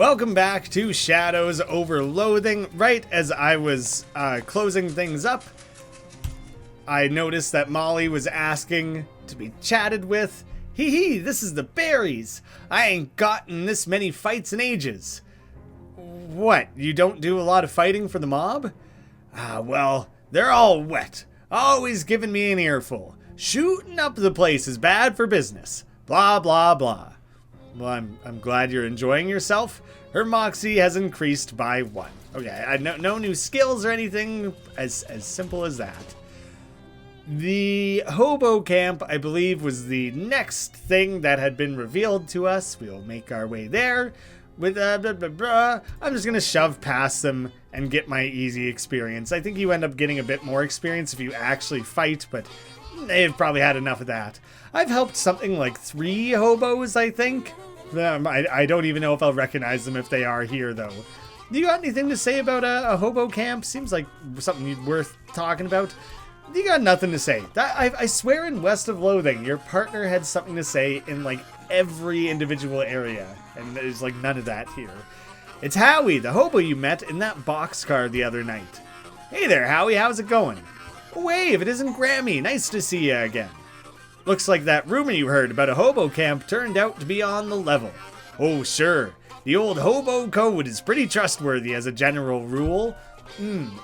Welcome back to Shadows Over Loathing. Right as I was closing things up, I noticed that Molly was asking to be chatted with. Hee hee, this is the berries. I ain't gotten this many fights in ages. What, you don't do a lot of fighting for the mob? Well, they're all wet. Always giving me an earful. Shooting up the place is bad for business. Blah, blah, blah. Well, I'm glad you're enjoying yourself. Her moxie has increased by 1. Okay, no new skills or anything, as simple as that. The Hobo camp, I believe, was the next thing that had been revealed to us. We'll make our way there with blah, blah, blah. I'm just gonna shove past them and get my easy experience. I think you end up getting a bit more experience if you actually fight, but they've probably had enough of that. I've helped something like 3 hobos, I think. I don't even know if I'll recognize them if they are here, though. Do you got anything to say about a hobo camp? Seems like something worth talking about. You got nothing to say. I swear in West of Loathing, your partner had something to say in like every individual area, and there's like none of that here. It's Howie, the hobo you met in that boxcar the other night. Hey there, Howie, how's it going? Oh, hey, if it isn't Grammy, nice to see you again. Looks like that rumor you heard about a hobo camp turned out to be on the level. Oh, sure. The old hobo code is pretty trustworthy as a general rule.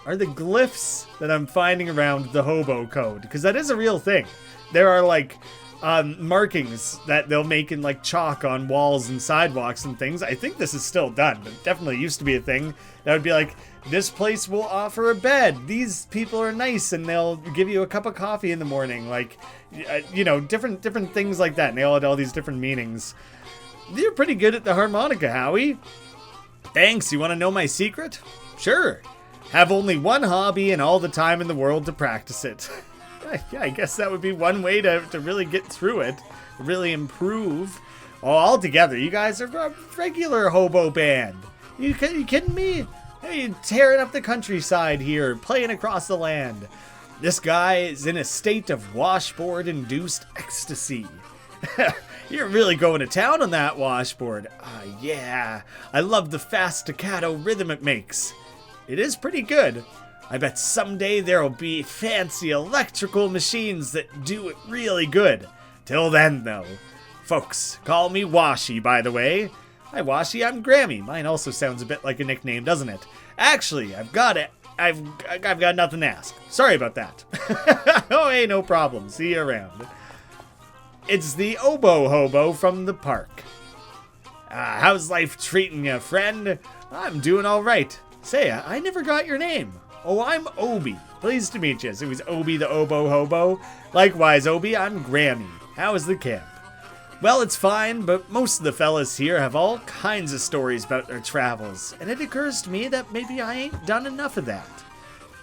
Are the glyphs that I'm finding around the hobo code? Because that is a real thing. There are like markings that they'll make in like chalk on walls and sidewalks and things. I think this is still done, but definitely used to be a thing. That would be like, this place will offer a bed. These people are nice and they'll give you a cup of coffee in the morning. Like, you know, different things like that. And they all had all these different meanings. You're pretty good at the harmonica, Howie. Thanks. You want to know my secret? Sure. Have only one hobby and all the time in the world to practice it. Yeah, I guess that would be one way to really get through it. Really improve. Oh, all together, you guys are a regular hobo band. You kidding me? Hey, you're tearing up the countryside here, playing across the land. This guy is in a state of washboard-induced ecstasy. You're really going to town on that washboard. Yeah. I love the fast staccato rhythm it makes. It is pretty good. I bet someday there'll be fancy electrical machines that do it really good. Till then, though. Folks, call me Washi, by the way. Hi, Washi, I'm Grammy. Mine also sounds a bit like a nickname, doesn't it? Actually, I've got nothing to ask. Sorry about that. Oh, hey, no problem. See you around. It's the Obo Hobo from the park. How's life treating you, friend? I'm doing all right. Say, I never got your name. Oh, I'm Obi. Pleased to meet you. So it was Obi the Obo Hobo. Likewise, Obi, I'm Grammy. How is the camp? Well, it's fine, but most of the fellas here have all kinds of stories about their travels, and it occurs to me that maybe I ain't done enough of that.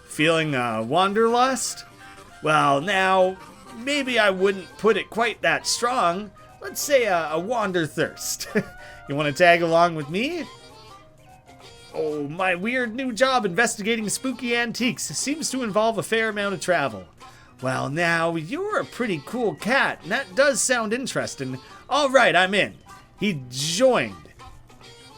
Feeling wanderlust? Well, now, maybe I wouldn't put it quite that strong. Let's say a wander thirst. You want to tag along with me? Oh, my weird new job investigating spooky antiques seems to involve a fair amount of travel. Well, now, you're a pretty cool cat, and that does sound interesting. All right, I'm in. He joined.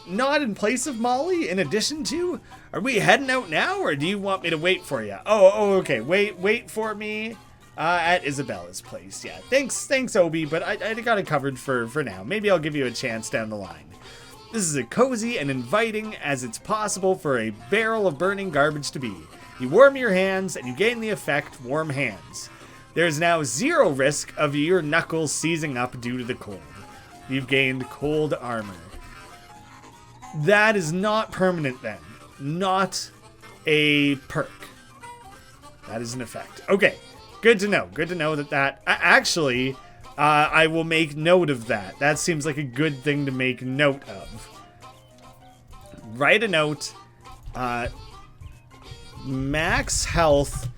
Not in place of Molly, in addition to? Are we heading out now, or do you want me to wait for you? Oh, okay. Wait for me at Isabella's place. Yeah, thanks, Obi, but I got it covered for now. Maybe I'll give you a chance down the line. This is as cozy and inviting as it's possible for a barrel of burning garbage to be. You warm your hands, and you gain the effect warm hands. There is now 0 risk of your knuckles seizing up due to the cold. You've gained cold armor. That is not permanent then. Not a perk. That is an effect. Okay, good to know. Good to know that actually, I will make note of that. That seems like a good thing to make note of. Write a note. Max health.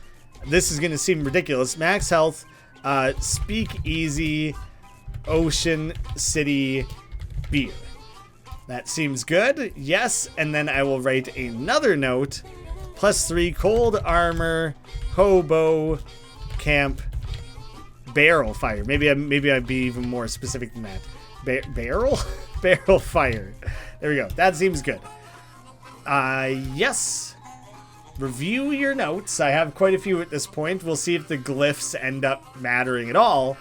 This is going to seem ridiculous. Max health. Speak easy. Ocean City beer. That seems good. Yes. And then I will write another note. +3 cold armor. Hobo camp. Barrel fire. Maybe I'd be even more specific than that. Barrel? Barrel fire. There we go. That seems good. Yes. Review your notes. I have quite a few at this point. We'll see if the glyphs end up mattering at all.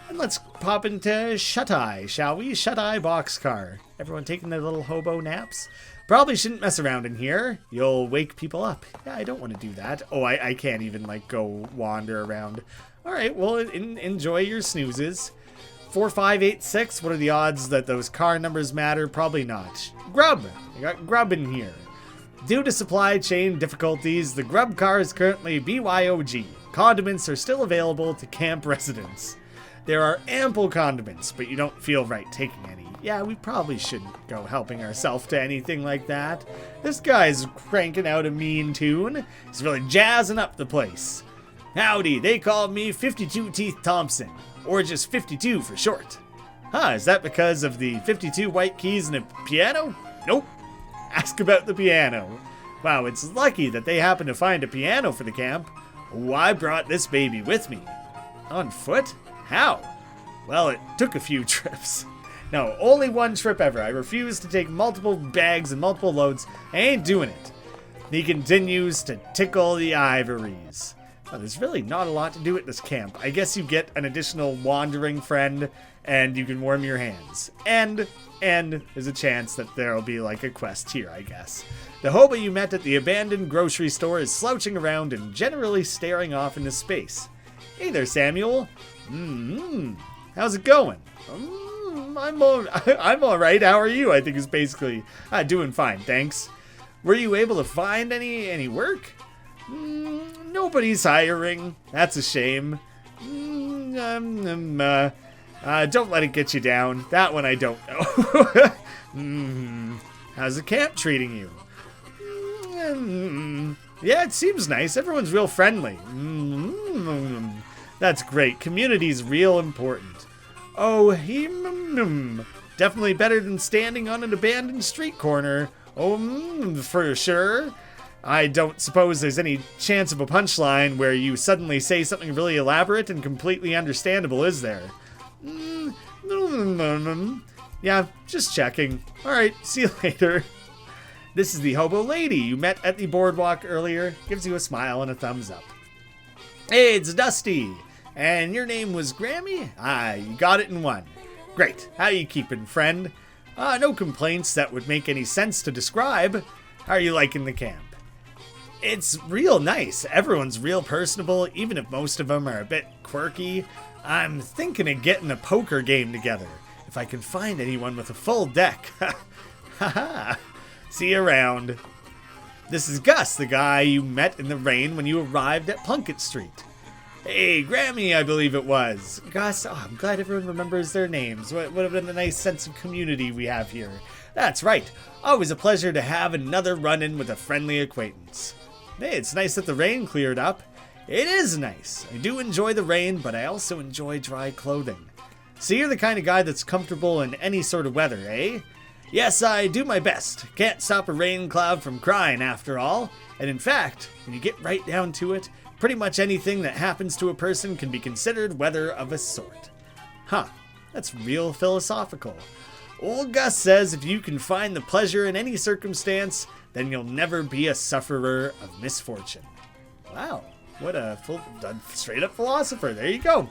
And let's pop into Shut-Eye, shall we? Shut-Eye boxcar. Everyone taking their little hobo naps? Probably shouldn't mess around in here. You'll wake people up. Yeah, I don't want to do that. Oh, I can't even, like, go wander around. All right, well, enjoy your snoozes. 4, 5, 8, 6. What are the odds that those car numbers matter? Probably not. Grub. I got grub in here. Due to supply chain difficulties, the grub car is currently BYOG. Condiments are still available to camp residents. There are ample condiments, but you don't feel right taking any. Yeah, we probably shouldn't go helping ourselves to anything like that. This guy's cranking out a mean tune. He's really jazzing up the place. Howdy, they call me 52 Teeth Thompson, or just 52 for short. Huh, is that because of the 52 white keys and a piano? Nope. Ask about the piano. Wow, it's lucky that they happened to find a piano for the camp. Oh, I brought this baby with me. On foot? How? Well, it took a few trips. No, only one trip ever. I refuse to take multiple bags and multiple loads. I ain't doing it. He continues to tickle the ivories. Well, there's really not a lot to do at this camp. I guess you get an additional wandering friend, and you can warm your hands. And there's a chance that there'll be like a quest here, I guess. The hobo you met at the abandoned grocery store is slouching around and generally staring off into space. Hey there, Samuel. How's it going? I'm all right. How are you? I think is basically doing fine, thanks. Were you able to find any work? Nobody's hiring. That's a shame. Don't let it get you down. That one I don't know. How's the camp treating you? Yeah, it seems nice. Everyone's real friendly. That's great. Community's real important. Oh, definitely better than standing on an abandoned street corner. Oh, for sure. I don't suppose there's any chance of a punchline where you suddenly say something really elaborate and completely understandable, is there? Yeah, just checking. Alright, see you later. This is the hobo lady you met at the boardwalk earlier. Gives you a smile and a thumbs up. Hey, it's Dusty. And your name was Graeme? You got it in one. Great. How you keeping, friend? No complaints that would make any sense to describe. How are you liking the camp? It's real nice. Everyone's real personable, even if most of them are a bit quirky. I'm thinking of getting a poker game together, if I can find anyone with a full deck. Haha. See you around. This is Gus, the guy you met in the rain when you arrived at Plunkett Street. Hey, Graeme, I believe it was. Gus, I'm glad everyone remembers their names. What would have been a nice sense of community we have here. That's right. Always a pleasure to have another run-in with a friendly acquaintance. Hey, it's nice that the rain cleared up. It is nice. I do enjoy the rain, but I also enjoy dry clothing. So you're the kind of guy that's comfortable in any sort of weather, eh? Yes, I do my best. Can't stop a rain cloud from crying, after all. And in fact, when you get right down to it, pretty much anything that happens to a person can be considered weather of a sort. Huh, that's real philosophical. Old Gus says if you can find the pleasure in any circumstance, then you'll never be a sufferer of misfortune. Wow, what a straight-up philosopher. There you go.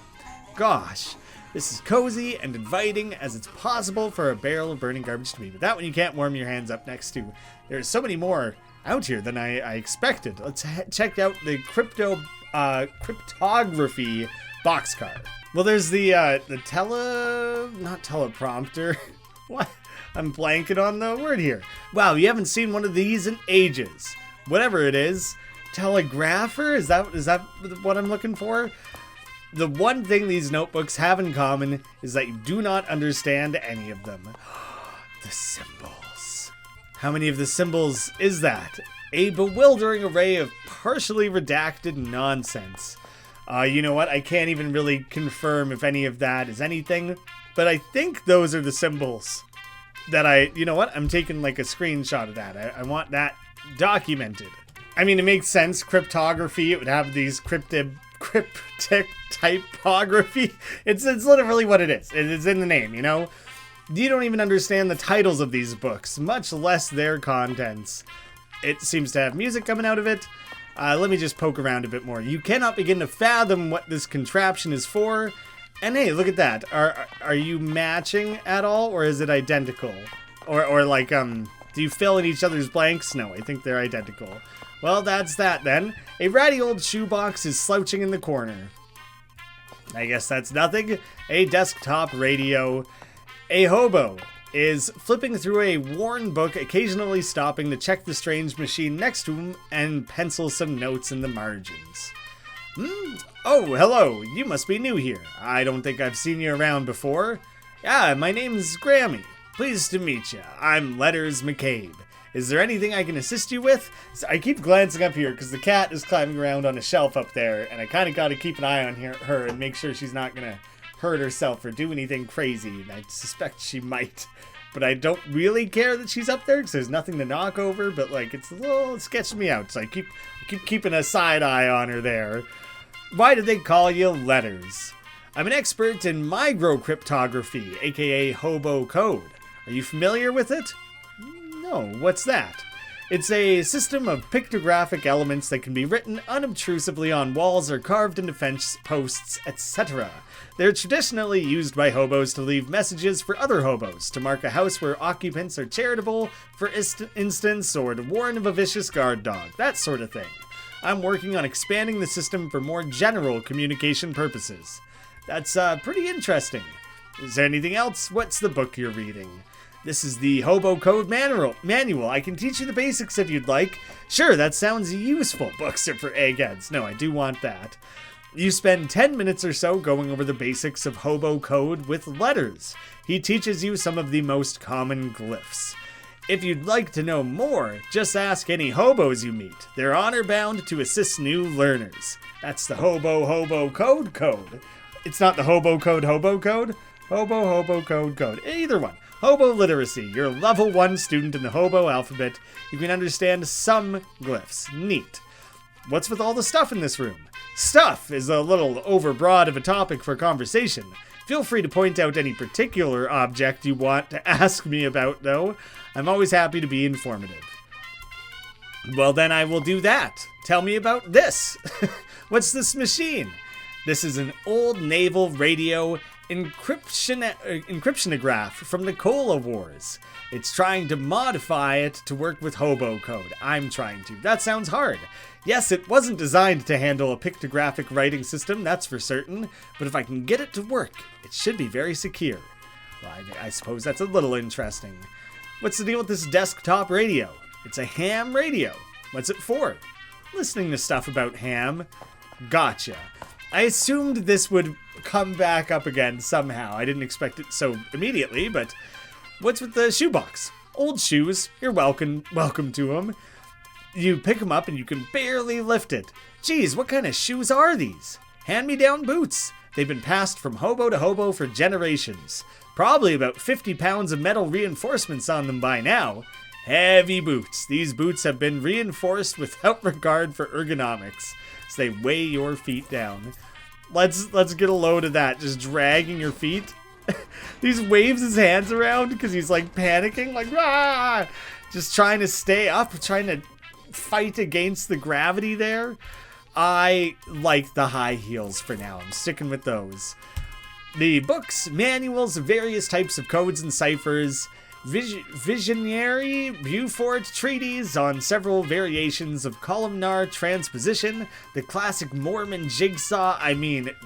Gosh, this is cozy and inviting as it's possible for a barrel of burning garbage to be. But that one you can't warm your hands up next to. There's so many more out here than I expected. Let's check out the cryptography boxcar. Well, there's the not teleprompter. What? I'm blanking on the word here. Wow, you haven't seen one of these in ages. Whatever it is, telegrapher? Is that what I'm looking for? The one thing these notebooks have in common is that you do not understand any of them. The symbols. How many of the symbols is that? A bewildering array of partially redacted nonsense. You know what? I can't even really confirm if any of that is anything, but I think those are the symbols that you know what? I'm taking like a screenshot of that. I want that documented. I mean, it makes sense. Cryptography, it would have these cryptic typography. It's literally what it is. It is in the name, you know? You don't even understand the titles of these books, much less their contents. It seems to have music coming out of it. Let me just poke around a bit more. You cannot begin to fathom what this contraption is for. And hey, look at that. Are you matching at all, or is it identical? Or like, do you fill in each other's blanks? No, I think they're identical. Well, that's that then. A ratty old shoebox is slouching in the corner. I guess that's nothing. A desktop radio. A hobo is flipping through a worn book, occasionally stopping to check the strange machine next to him and pencil some notes in the margins. Oh, hello. You must be new here. I don't think I've seen you around before. Yeah, my name's Graeme. Pleased to meet you. I'm Letters McCabe. Is there anything I can assist you with? I keep glancing up here because the cat is climbing around on a shelf up there, and I kind of got to keep an eye on her and make sure she's not going to hurt herself or do anything crazy, and I suspect she might. But I don't really care that she's up there because there's nothing to knock over, but like it's a little sketching me out, so I keep keeping a side eye on her there. Why do they call you Letters? I'm an expert in microcryptography, aka Hobo code. Are you familiar with it? No, what's that? It's a system of pictographic elements that can be written unobtrusively on walls or carved into fence posts, etc. They're traditionally used by hobos to leave messages for other hobos, to mark a house where occupants are charitable, for instance, or to warn of a vicious guard dog, that sort of thing. I'm working on expanding the system for more general communication purposes. That's pretty interesting. Is there anything else? What's the book you're reading? This is the Hobo Code Manual. I can teach you the basics if you'd like. Sure, that sounds useful. Books are for eggheads. No, I do want that. You spend 10 minutes or so going over the basics of Hobo Code with Letters. He teaches you some of the most common glyphs. If you'd like to know more, just ask any hobos you meet. They're honor-bound to assist new learners. That's the Hobo Code. It's not the Hobo Code. Hobo Code. Either one. Hobo Literacy. You're a level 1 student in the Hobo alphabet. You can understand some glyphs. Neat. What's with all the stuff in this room? Stuff is a little overbroad of a topic for conversation. Feel free to point out any particular object you want to ask me about, though. I'm always happy to be informative. Well, then I will do that. Tell me about this. What's this machine? This is an old naval radio encryptionograph from the Cola Wars. It's trying to modify it to work with Hobo code. I'm trying to. That sounds hard. Yes, it wasn't designed to handle a pictographic writing system, that's for certain, but if I can get it to work, it should be very secure. Well, I suppose that's a little interesting. What's the deal with this desktop radio? It's a ham radio. What's it for? Listening to stuff about ham. Gotcha. I assumed this would come back up again somehow. I didn't expect it so immediately, but what's with the shoebox? Old shoes. You're welcome to them. You pick them up and you can barely lift it. Geez, what kind of shoes are these? Hand-me-down boots. They've been passed from hobo to hobo for generations. Probably about 50 pounds of metal reinforcements on them by now. Heavy boots. These boots have been reinforced without regard for ergonomics, so they weigh your feet down. Let's get a load of that, just dragging your feet. He waves his hands around because he's like panicking, like ah, just trying to stay up, trying to fight against the gravity there. I like the high heels for now. I'm sticking with those. The books, manuals of various types of codes and ciphers, visionary Beaufort treaties on several variations of columnar transposition, the classic Mormon jigsaw,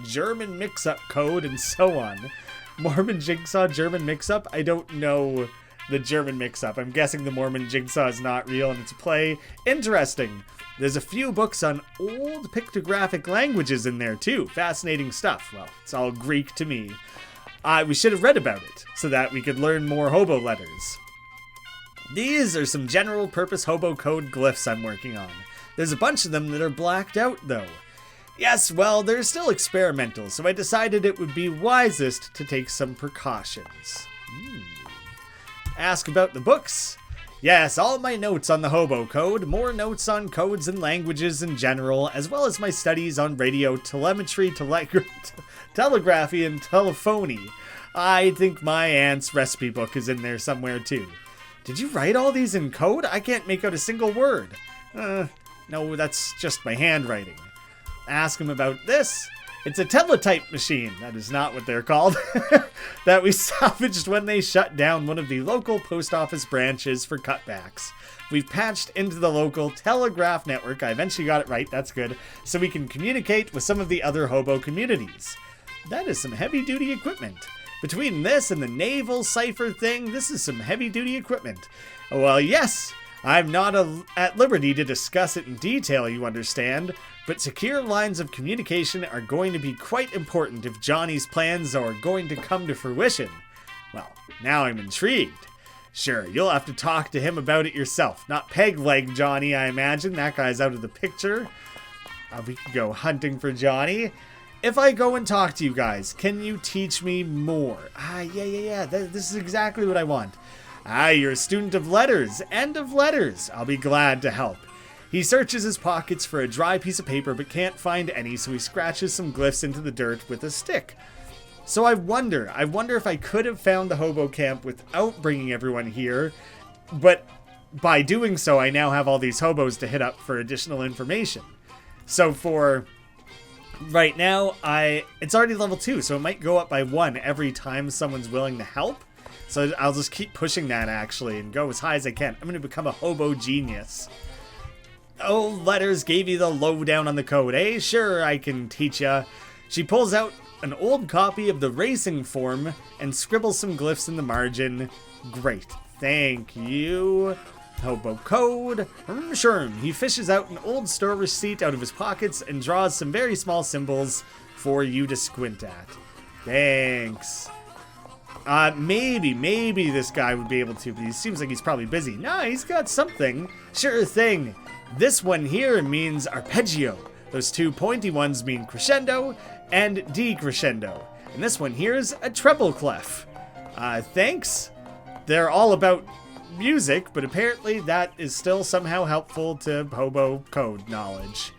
German mix-up code, and so on. Mormon jigsaw, German mix-up? I don't know the German mix-up. I'm guessing the Mormon jigsaw is not real and it's a play. Interesting. There's a few books on old pictographic languages in there too. Fascinating stuff. Well, it's all Greek to me. We should have read about it so that we could learn more hobo letters. These are some general purpose hobo code glyphs I'm working on. There's a bunch of them that are blacked out though. Yes, well, they're still experimental, so I decided it would be wisest to take some precautions. Ask about the books? Yes, all my notes on the Hobo Code, more notes on codes and languages in general, as well as my studies on radio, telemetry, telegraphy, and telephony. I think my aunt's recipe book is in there somewhere too. Did you write all these in code? I can't make out a single word. No, that's just my handwriting. Ask him about this. It's a teletype machine. That is not what they're called. That we salvaged when they shut down one of the local post office branches for cutbacks. We've patched into the local telegraph network. I eventually got it right. That's good. So we can communicate with some of the other hobo communities. That is some heavy-duty equipment. Between this and the naval cipher thing, this is some heavy-duty equipment. Well, yes, I'm not at liberty to discuss it in detail, you understand, but secure lines of communication are going to be quite important if Johnny's plans are going to come to fruition. Well, now I'm intrigued. Sure, you'll have to talk to him about it yourself. Not peg-leg Johnny, I imagine. That guy's out of the picture. We can go hunting for Johnny. If I go and talk to you guys, can you teach me more? Yeah. This is exactly what I want. You're a student of letters. End of letters. I'll be glad to help. He searches his pockets for a dry piece of paper but can't find any, so he scratches some glyphs into the dirt with a stick. So I wonder if I could have found the hobo camp without bringing everyone here, but by doing so, I now have all these hobos to hit up for additional information. So for right now, it's already level 2, so it might go up by 1 every time someone's willing to help. So I'll just keep pushing that, actually, and go as high as I can. I'm going to become a hobo genius. Oh, letters gave you the lowdown on the code, eh? Sure, I can teach ya. She pulls out an old copy of the racing form and scribbles some glyphs in the margin. Great, thank you. Hobo code. Sure. He fishes out an old store receipt out of his pockets and draws some very small symbols for you to squint at. Thanks. Maybe this guy would be able to, but he seems like he's probably busy. Nah, he's got something. Sure thing. This one here means arpeggio. Those two pointy ones mean crescendo and decrescendo. And this one here's a treble clef. Thanks. They're all about music, but apparently that is still somehow helpful to hobo code knowledge.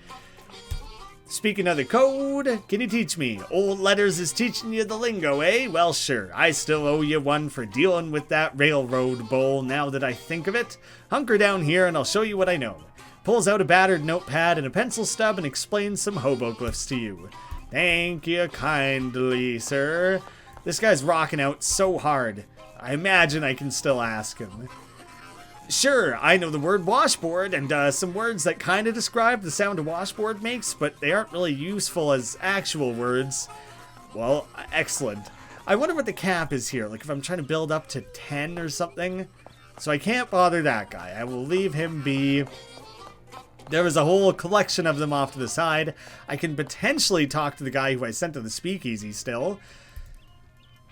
Speaking of the code, can you teach me? Old Letters is teaching you the lingo, eh? Well, sure. I still owe you one for dealing with that railroad bull now that I think of it. Hunker down here and I'll show you what I know. Pulls out a battered notepad and a pencil stub and explains some hobo glyphs to you. Thank you kindly, sir. This guy's rocking out so hard. I imagine I can still ask him. Sure, I know the word washboard and some words that kind of describe the sound a washboard makes, but they aren't really useful as actual words. Well, excellent. I wonder what the cap is here, like if I'm trying to build up to 10 or something. So I can't bother that guy. I will leave him be. There was a whole collection of them off to the side. I can potentially talk to the guy who I sent to the speakeasy still.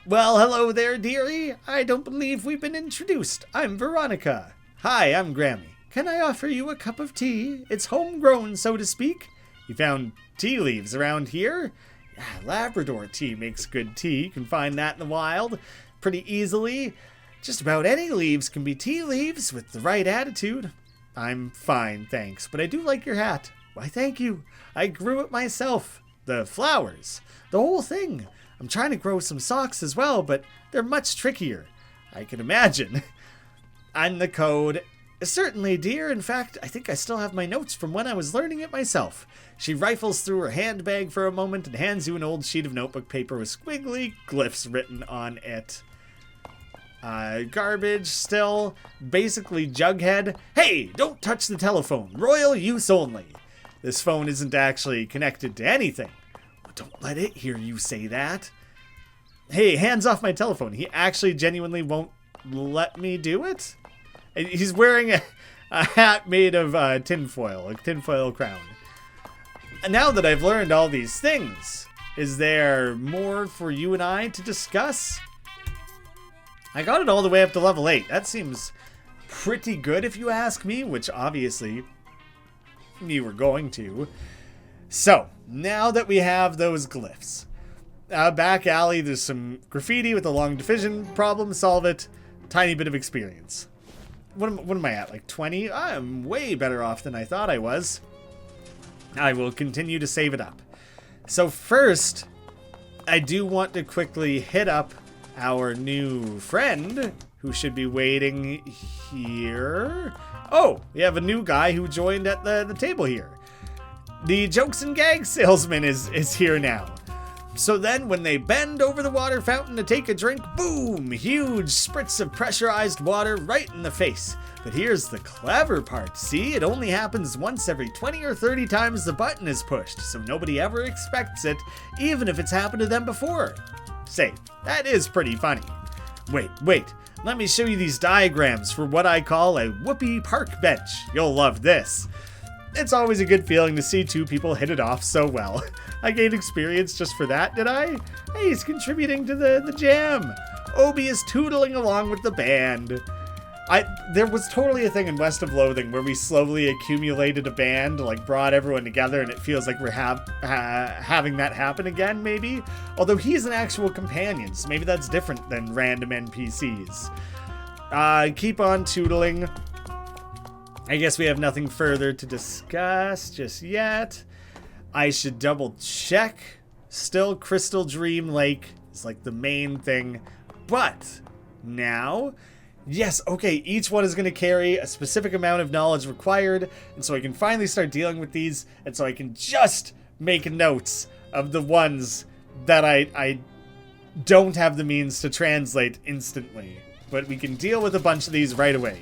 Well, hello there, dearie. I don't believe we've been introduced. I'm Veronica. Hi, I'm Graeme. Can I offer you a cup of tea? It's homegrown, so to speak. You found tea leaves around here? Yeah, Labrador tea makes good tea. You can find that in the wild pretty easily. Just about any leaves can be tea leaves with the right attitude. I'm fine, thanks, but I do like your hat. Why, thank you. I grew it myself. The flowers. The whole thing. I'm trying to grow some socks as well, but they're much trickier. I can imagine. I'm the code. Certainly, dear. In fact, I think I still have my notes from when I was learning it myself. She rifles through her handbag for a moment and hands you an old sheet of notebook paper with squiggly glyphs written on it. Garbage still. Basically, Jughead. Hey, don't touch the telephone. Royal use only. This phone isn't actually connected to anything. Don't let it hear you say that. Hey, hands off my telephone. He actually genuinely won't let me do it? He's wearing a hat made of tinfoil, a tinfoil crown. And now that I've learned all these things, is there more for you and I to discuss? I got it all the way up to level 8. That seems pretty good if you ask me, which obviously you were going to. So, now that we have those glyphs, back alley, there's some graffiti with a long division problem, solve it, tiny bit of experience. What am I at, like 20? I'm way better off than I thought I was. I will continue to save it up. So first, I do want to quickly hit up our new friend who should be waiting here. Oh, we have a new guy who joined at the table here. The jokes and gags salesman is here now. So then when they bend over the water fountain to take a drink, boom, huge spritz of pressurized water right in the face. But here's the clever part. See, it only happens once every 20 or 30 times the button is pushed, so nobody ever expects it, even if it's happened to them before. Say, that is pretty funny. Wait, let me show you these diagrams for what I call a whoopee park bench. You'll love this. It's always a good feeling to see two people hit it off so well. I gained experience just for that, did I? Hey, he's contributing to the jam. Obi is tootling along with the band. There was totally a thing in West of Loathing where we slowly accumulated a band, like brought everyone together, and it feels like we're having that happen again, maybe? Although he's an actual companion, so maybe that's different than random NPCs. Keep on tootling. I guess we have nothing further to discuss just yet. I should double check. Still Crystal Dream Lake is like the main thing. But now, yes, okay, each one is going to carry a specific amount of knowledge required. And so I can finally start dealing with these. And so I can just make notes of the ones that I don't have the means to translate instantly. But we can deal with a bunch of these right away.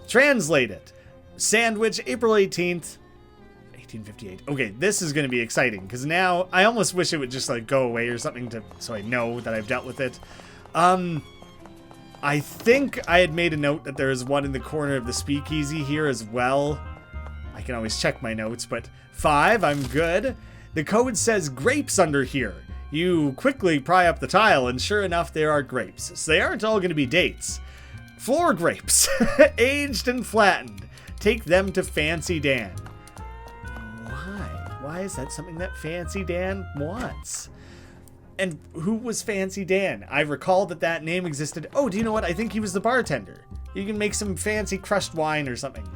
Translate it. Sandwich, April 18th, 1858. Okay, this is going to be exciting, because now I almost wish it would just, like, go away or something so I know that I've dealt with it. I think I had made a note that there is one in the corner of the speakeasy here as well. I can always check my notes, but 5, I'm good. The code says grapes under here. You quickly pry up the tile, and sure enough, there are grapes. So they aren't all going to be dates. Floor grapes, aged and flattened. Take them to Fancy Dan. Why? Why is that something that Fancy Dan wants? And who was Fancy Dan? I recall that name existed. Oh, do you know what? I think he was the bartender. You can make some fancy crushed wine or something.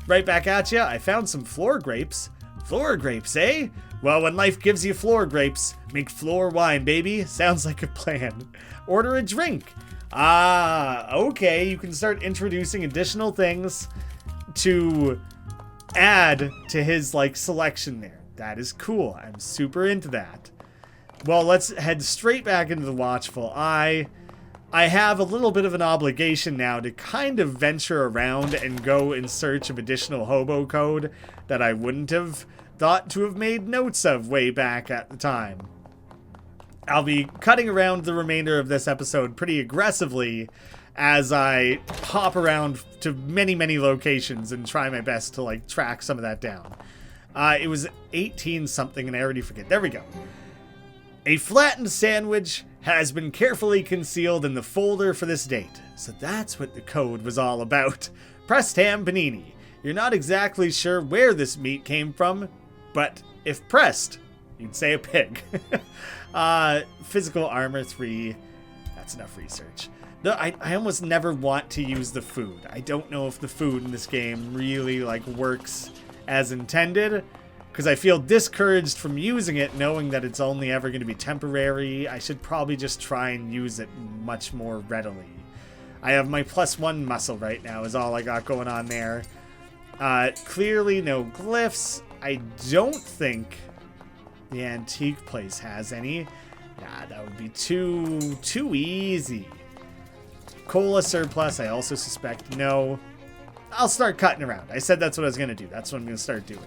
Right back at ya, I found some floor grapes. Floor grapes, eh? Well, when life gives you floor grapes, make floor wine, baby. Sounds like a plan. Order a drink. Ah, okay. You can start introducing additional things to add to his, like, selection there. That is cool. I'm super into that. Well, let's head straight back into the Watchful Eye. I have a little bit of an obligation now to kind of venture around and go in search of additional hobo code that I wouldn't have thought to have made notes of way back at the time. I'll be cutting around the remainder of this episode pretty aggressively as I hop around to many, many locations and try my best to, like, track some of that down. It was 18 something and I already forget. There we go. A flattened sandwich has been carefully concealed in the folder for this date. So that's what the code was all about. Pressed ham panini. You're not exactly sure where this meat came from, but if pressed, you'd say a pig. Physical armor 3. That's enough research. No, I almost never want to use the food. I don't know if the food in this game really, like, works as intended, because I feel discouraged from using it knowing that it's only ever going to be temporary. I should probably just try and use it much more readily. I have my +1 muscle right now is all I got going on there. Clearly no glyphs. I don't think the antique place has any. Nah, that would be too easy. Cola surplus, I also suspect no. I'll start cutting around. I said that's what I was going to do. That's what I'm going to start doing.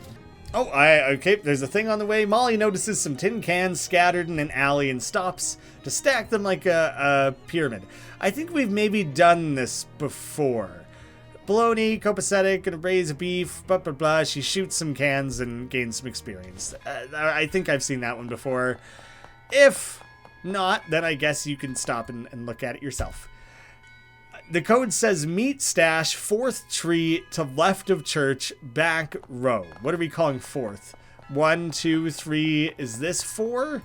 Oh, okay, there's a thing on the way. Molly notices some tin cans scattered in an alley and stops to stack them like a pyramid. I think we've maybe done this before. Bologna, copacetic, gonna raise beef, blah, blah, blah. She shoots some cans and gains some experience. I think I've seen that one before. If not, then I guess you can stop and look at it yourself. The code says meat stash, 4th tree to left of church, back row. What are we calling 4th? 1, 2, 3. Is this 4?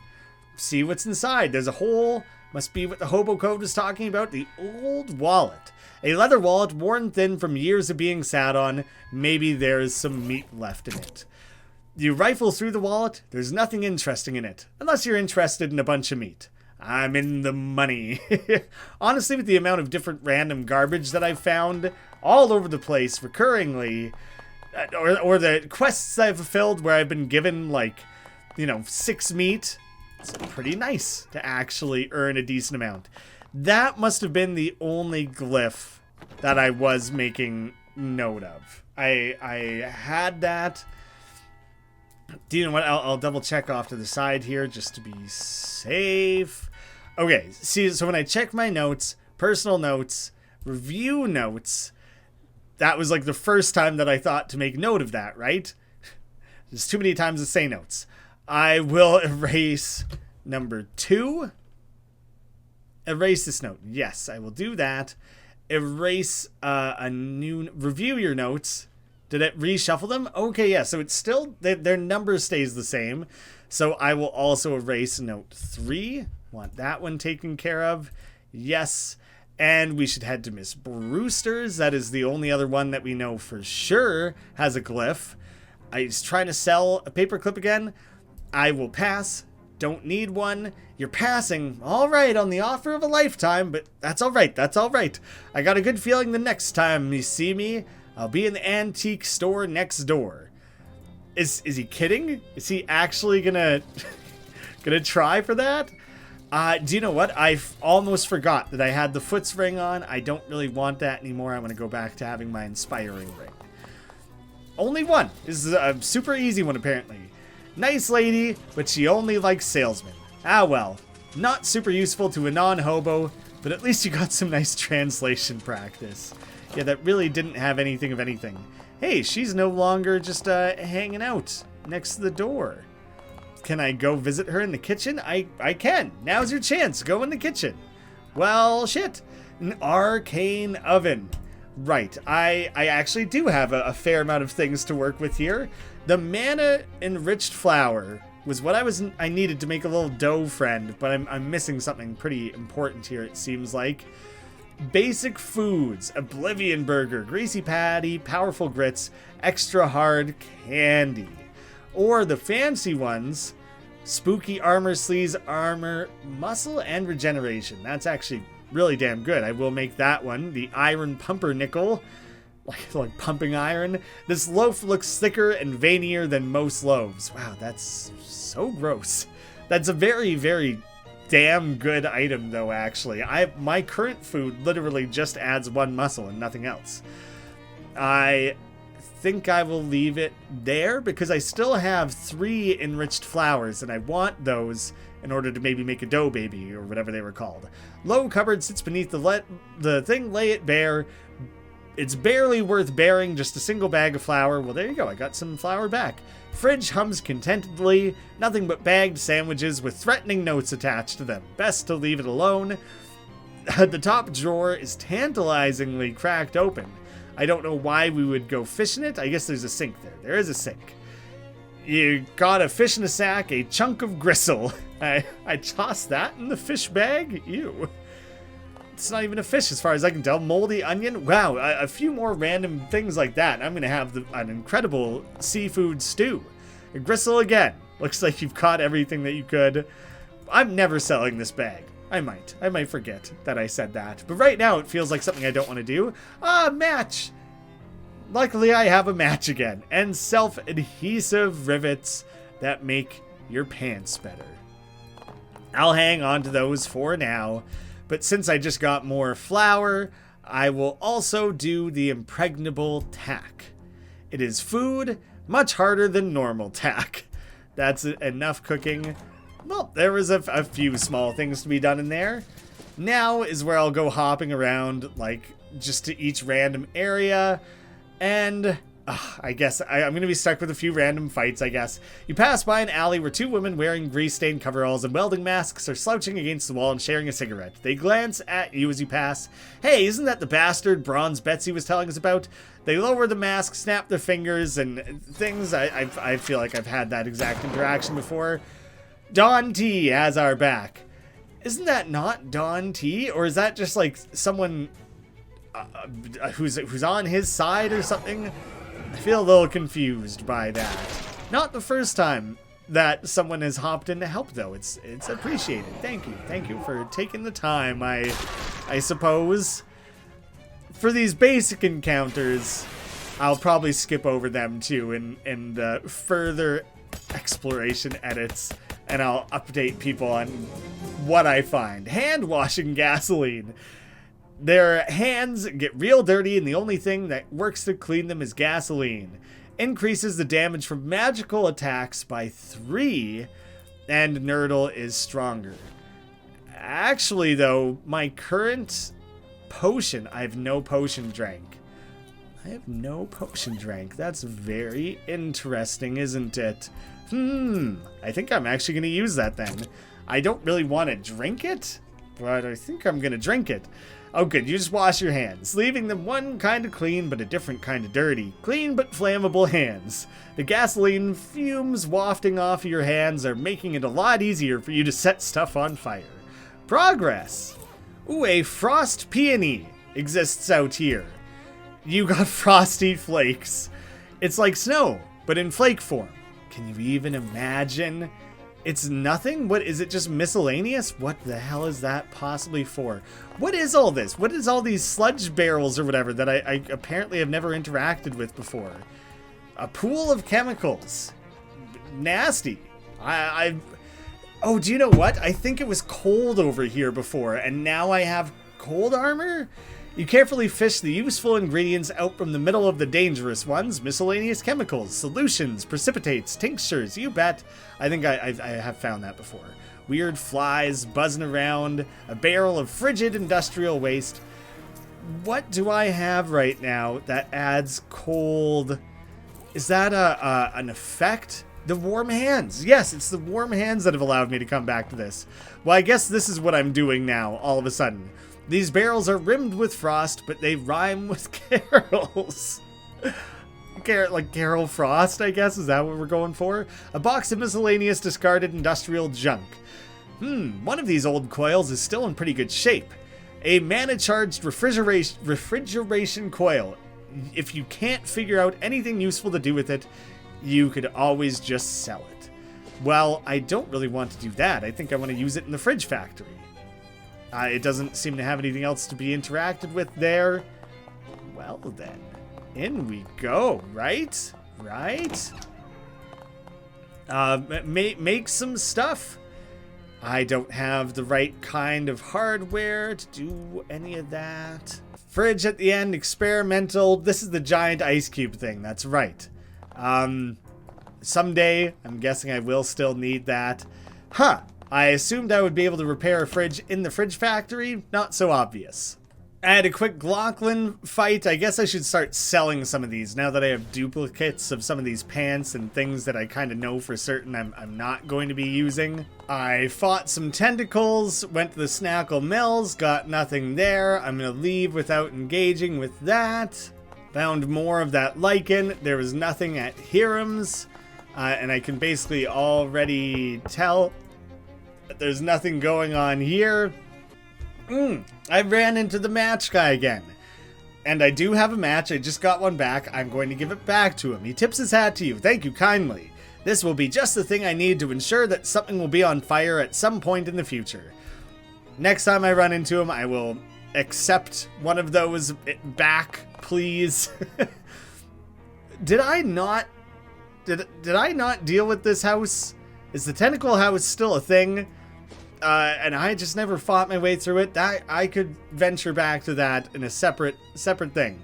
See what's inside. There's a hole. Must be what the hobo code was talking about. The old wallet. A leather wallet worn thin from years of being sat on. Maybe there's some meat left in it. You rifle through the wallet. There's nothing interesting in it. Unless you're interested in a bunch of meat. I'm in the money. Honestly, with the amount of different random garbage that I've found all over the place recurringly, or the quests I've fulfilled where I've been given, like, 6 meat, it's pretty nice to actually earn a decent amount. That must have been the only glyph that I was making note of. I had that. Do you know what? I'll double check off to the side here just to be safe. Okay, see, so when I check my notes, personal notes, review notes, that was like the first time that I thought to make note of that, right? There's too many times to say notes. I will erase number 2. Erase this note. Yes, I will do that. Erase a new... Review your notes. Did it reshuffle them? Okay, yeah, so it's still... Their number stays the same. So I will also erase note 3. Want that one taken care of. Yes. And we should head to Miss Brewster's. That is the only other one that we know for sure has a glyph. I was trying to sell a paperclip again. I will pass. Don't need one. You're passing. All right, on the offer of a lifetime, but that's all right. That's all right. I got a good feeling the next time you see me, I'll be in the antique store next door. Is he kidding? Is he actually gonna try for that? Do you know what? I almost forgot that I had the Foots ring on. I don't really want that anymore. I'm gonna go back to having my inspiring ring. Only one. This is a super easy one, apparently. Nice lady, but she only likes salesmen. Ah well, not super useful to a non-hobo, but at least you got some nice translation practice. Yeah, that really didn't have anything of anything. Hey, she's no longer just hanging out next to the door. Can I go visit her in the kitchen? I can. Now's your chance. Go in the kitchen. Well, shit. An arcane oven. Right. I actually do have a fair amount of things to work with here. The mana enriched flour was what I needed to make a little dough friend, but I'm missing something pretty important here, it seems like. Basic foods, Oblivion Burger, Greasy Patty, Powerful Grits, Extra Hard Candy. Or the fancy ones, Spooky Armor Sleeves, Armor, Muscle, and Regeneration. That's actually really damn good. I will make that one. The Iron Pumpernickel, like pumping iron. This loaf looks thicker and veinier than most loaves. Wow, that's so gross. That's a very, very damn good item, though, actually. My current food literally just adds 1 muscle and nothing else. I think I will leave it there because I still have 3 enriched flours, and I want those in order to maybe make a dough baby, or whatever they were called. Low cupboard sits beneath the thing, lay it bare. It's barely worth bearing, just a single bag of flour. Well, there you go, I got some flour back. Fridge hums contentedly, nothing but bagged sandwiches with threatening notes attached to them. Best to leave it alone. The top drawer is tantalizingly cracked open. I don't know why we would go fish in it. I guess there's a sink there. There is a sink. You got a fish in a sack, a chunk of gristle. I tossed that in the fish bag? Ew. It's not even a fish as far as I can tell. Moldy onion? Wow, a few more random things like that. I'm going to have an incredible seafood stew. A gristle again. Looks like you've caught everything that you could. I'm never selling this bag. I might forget that I said that. But right now it feels like something I don't want to do. Ah, match! Luckily I have a match again. And self-adhesive rivets that make your pants better. I'll hang on to those for now. But since I just got more flour, I will also do the impregnable tack. It is food, much harder than normal tack. That's enough cooking. Well, there was a few small things to be done in there. Now is where I'll go hopping around, like, just to each random area. And I guess I'm going to be stuck with a few random fights, I guess. You pass by an alley where 2 women wearing grease-stained coveralls and welding masks are slouching against the wall and sharing a cigarette. They glance at you as you pass. Hey, isn't that the bastard Bronze Betsy was telling us about? They lower the mask, snap their fingers, and things. I feel like I've had that exact interaction before. Don T has our back. Isn't that not Don T? Or is that just like someone who's on his side or something? I feel a little confused by that. Not the first time that someone has hopped in to help, though. It's appreciated. Thank you for taking the time. I suppose for these basic encounters, I'll probably skip over them too in the further exploration edits, and I'll update people on what I find. Hand washing gasoline. Their hands get real dirty, and the only thing that works to clean them is gasoline. Increases the damage from magical attacks by 3, and Nurdle is stronger. Actually, though, my current potion, I have no potion drank. That's very interesting, isn't it? I think I'm actually going to use that then. I don't really want to drink it, but I think I'm going to drink it. Oh, good. You just wash your hands, leaving them one kind of clean but a different kind of dirty. Clean but flammable hands. The gasoline fumes wafting off your hands are making it a lot easier for you to set stuff on fire. Progress. Ooh, a frost peony exists out here. You got frosty flakes. It's like snow, but in flake form. Can you even imagine? It's nothing? What is it, just miscellaneous? What the hell is that possibly for? What is all this? What is all these sludge barrels or whatever that I apparently have never interacted with before? A pool of chemicals. Nasty. Oh, do you know what? I think it was cold over here before, and now I have cold armor? You carefully fish the useful ingredients out from the middle of the dangerous ones. Miscellaneous chemicals, solutions, precipitates, tinctures, you bet. I think I have found that before. Weird flies buzzing around, a barrel of frigid industrial waste. What do I have right now that adds cold? Is that an effect? The warm hands. Yes, it's the warm hands that have allowed me to come back to this. Well, I guess this is what I'm doing now, all of a sudden. These barrels are rimmed with frost, but they rhyme with carols. Like Carol Frost, I guess? Is that what we're going for? A box of miscellaneous discarded industrial junk. One of these old coils is still in pretty good shape. A mana-charged refrigeration coil. If you can't figure out anything useful to do with it, you could always just sell it. Well, I don't really want to do that. I think I want to use it in the fridge factory. It doesn't seem to have anything else to be interacted with there. Well then, in we go, right? Make some stuff. I don't have the right kind of hardware to do any of that. Fridge at the end, experimental. This is the giant ice cube thing, that's right. Someday, I'm guessing I will still need that. I assumed I would be able to repair a fridge in the fridge factory. Not so obvious. I had a quick Glocklin fight. I guess I should start selling some of these now that I have duplicates of some of these pants and things that I kind of know for certain I'm not going to be using. I fought some tentacles, went to the Snackle Mills, got nothing there. I'm going to leave without engaging with that. Found more of that lichen. There was nothing at Hiram's. And I can basically already tell that there's nothing going on here. I ran into the match guy again. And I do have a match. I just got one back. I'm going to give it back to him. He tips his hat to you. Thank you kindly. This will be just the thing I need to ensure that something will be on fire at some point in the future. Next time I run into him, I will accept one of those back, please. Did I not deal with this house? Is the tentacle house still a thing? And I just never fought my way through it. That I could venture back to that in a separate thing.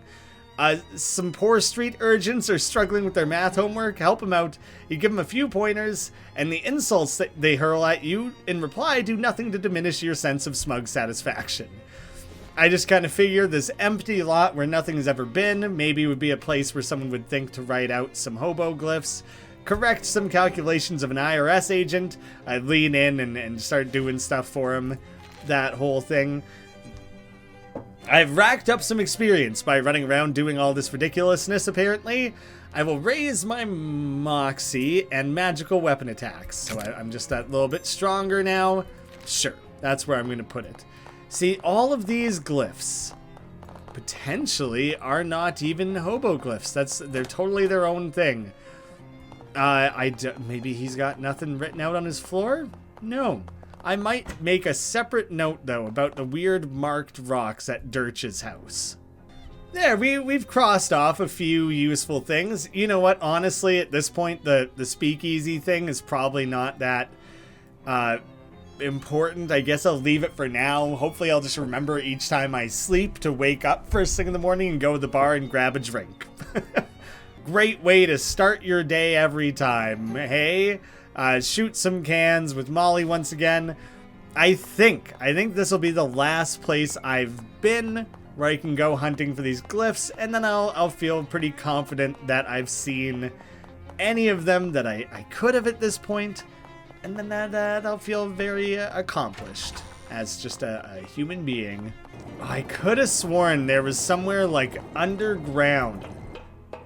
Some poor street urchins are struggling with their math homework. Help them out. You give them a few pointers, and the insults that they hurl at you in reply do nothing to diminish your sense of smug satisfaction. I just kind of figure this empty lot where nothing's ever been maybe would be a place where someone would think to write out some hobo glyphs. Correct some calculations of an IRS agent. I'd lean in and start doing stuff for him. That whole thing. I've racked up some experience by running around doing all this ridiculousness, apparently. I will raise my moxie and magical weapon attacks. So I'm just that little bit stronger now. Sure, that's where I'm going to put it. See, all of these glyphs potentially are not even hobo glyphs. They're totally their own thing. Maybe he's got nothing written out on his floor? No. I might make a separate note, though, about the weird marked rocks at Dirch's house. There, we've crossed off a few useful things. You know what? Honestly, at this point, the speakeasy thing is probably not that important. I guess I'll leave it for now. Hopefully, I'll just remember each time I sleep to wake up first thing in the morning and go to the bar and grab a drink. Great way to start your day every time, hey? Shoot some cans with Molly once again. I think this will be the last place I've been where I can go hunting for these glyphs, and then I'll feel pretty confident that I've seen any of them that I could have at this point, and then that I'll feel very accomplished as just a human being. I could have sworn there was somewhere like underground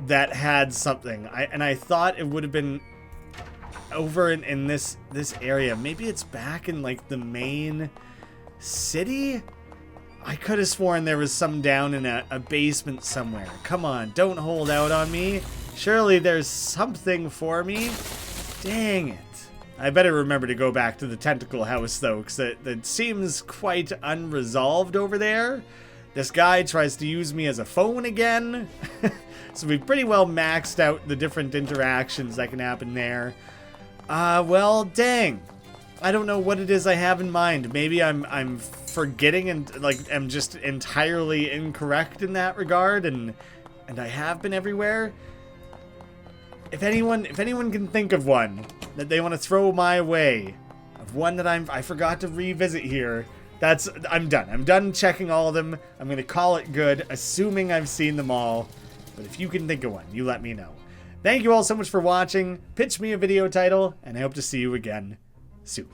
that had something, and I thought it would have been over in this area. Maybe it's back in like the main city? I could have sworn there was some down in a basement somewhere. Come on, don't hold out on me. Surely there's something for me. Dang it. I better remember to go back to the tentacle house though, because it seems quite unresolved over there. This guy tries to use me as a phone again. So we've pretty well maxed out the different interactions that can happen there. Well, dang. I don't know what it is I have in mind. Maybe I'm forgetting and like am just entirely incorrect in that regard, and I have been everywhere. If anyone can think of one that they want to throw my way, of one that I forgot to revisit here, I'm done. I'm done checking all of them. I'm gonna call it good, assuming I've seen them all. But if you can think of one, you let me know. Thank you all so much for watching. Pitch me a video title, and I hope to see you again soon.